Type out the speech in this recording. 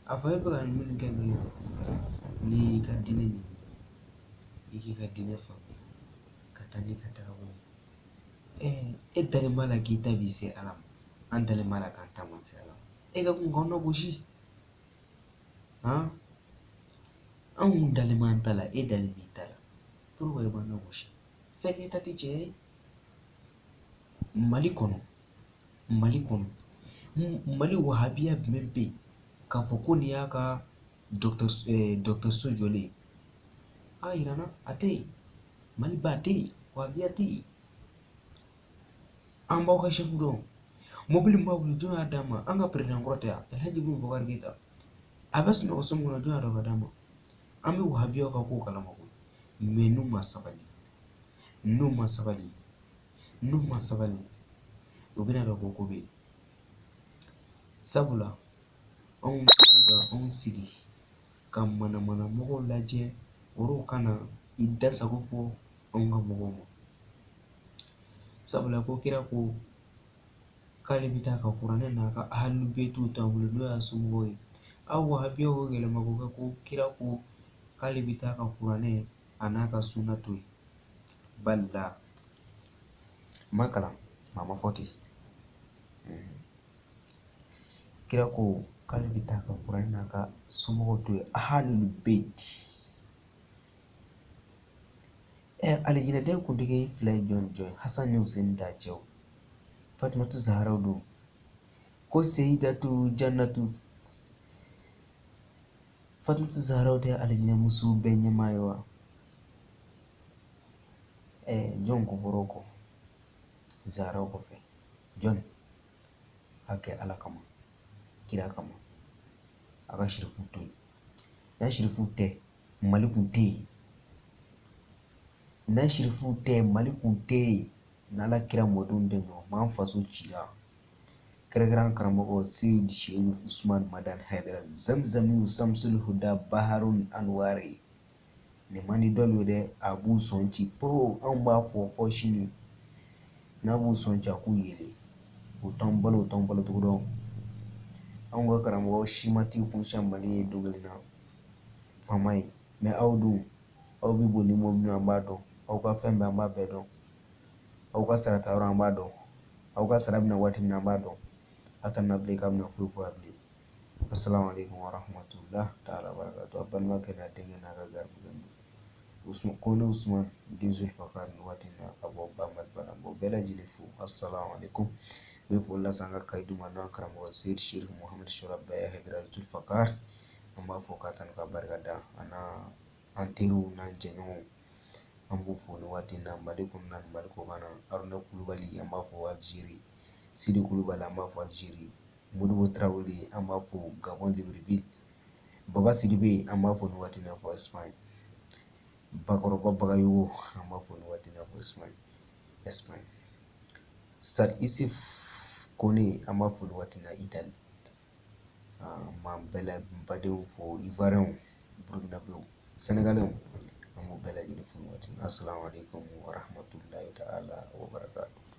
Afai baka min kan ni ka dine ni iki ka dine fa kata ni kata ko e dale mala ki tabi se alam an dale mala kan taman se alam e ka kun kono goshi ha an mun dale man tala e dale mi tala pour e banno goshi sake tati je mali kono mali wahabiya membe ka fo ko ni ya ka docteur Sojole a irana ate mali bate wahabiya te an baw ka chef don mobile mbawu jona dama an ka president korota ya Alhaji Ibn Bokar Keita abas no so mo jona do dama an bi wahabiya ka ko kala mako me nu masabali o bina do ko be sabula on sigi ka mana mɔgɔw lajɛ olu kana i dasago fɔ anw ka mɔgɔw ma sabula ko kira ko k'ale bɛ taa ka kuranɛ n'a ka ahlu betiw to an bolo n'o y'a somɔgɔw ye aw wahabiyaw y'o yɛlɛma k'o kɛ ko kira ko k'ale bɛ taa ka kuranɛ a n'a ka sunna to yen balila ma kalan ma fɔ ten kira ko k'ale bɛ taa ka kuranɛ n'a ka somɔgɔw to yen ahlul beti alijinɛden kuntigi fila ye jɔn Hasan ni Hussein t'a cɛw Fatumatu Zaharaw don ko Seyidatu Jannatu Fatumatu Zaharaw tɛ alijinɛ muso bɛɛ ɲɛmaa ye wa jɔn ko fɔra o kɔ Zaharaw kɔfɛ jɔn a kɛ Ala kama kira kama a ka shirifu to yen n'a shirifu tɛ Mali kun tɛ yen n'a shirifu tɛ Mali kun tɛ yen n'Ala kira mɔdenw tɛ nɔ m'an faso cira kɛrɛnkɛrɛn karamɔgɔ Seyid Sherif Usman Madan Haidara Zamzamiu Samsul Huda Baharul Anwari nin man di dɔw ye dɛ a b'u sɔn ci po anw b'a fɔ sini n'a b'u sɔn ci a k'u yele o t'anw balo cogo dɔn anw ka karamɔgɔ si ma t'i kun siɲɛ Mali ye don kelen na faama ye mɛ aw dun aw bɛ boli mobili an b'a dɔn aw ka fɛn bɛɛ an b'a bɛɛ dɔn aw ka sara ta yɔrɔ an b'a dɔn aw ka sara bɛna waati min na an b'a dɔn a kana bilen k'a bɛna foyi fɔ a bilen assalamu alaikum warahmatullah ta'ala barakatuh a balimakɛ n'a denkɛ n'a ka garibudan ko ne Usman den Zulfakar nin waati in na ka bɔ Bamali bana bɔ bɛɛ lajɛlen fo assalamu alaikum n bɛ foli lase an ka kayidu ma n'an karamɔgɔ Seyid Sherif Muhamad Shorabaya Haidara Zulfakar an b'a fɔ k'a ta n'u ka barika da an teriw n'an jɛɲɔgɔnw an b'u fo nin waati in na Mali kɔnɔna ni Mali kɔkan na Haruna Kulubali an b'a fɔ Algérie Sidi Kulubali an b'a fɔ Algérie Modibo Traoré an b'a fɔ Gabon Libreville Baba Sidibe an b'a fɔ nin waati in na fɔ Espagne Bakɔrɔba Bagayogo an b'a fɔ nin waati in na fɔ Espagne Sad Isif Kone an b'a fɔ nin waati in na Italie m'an bɛɛ badenw fo Ivoirien Burkinabéw Sénégalais an b'u bɛɛ lajɛlen fo nin waati in na assalamu alaikum warahmatullahi ta'ala wa barakatuh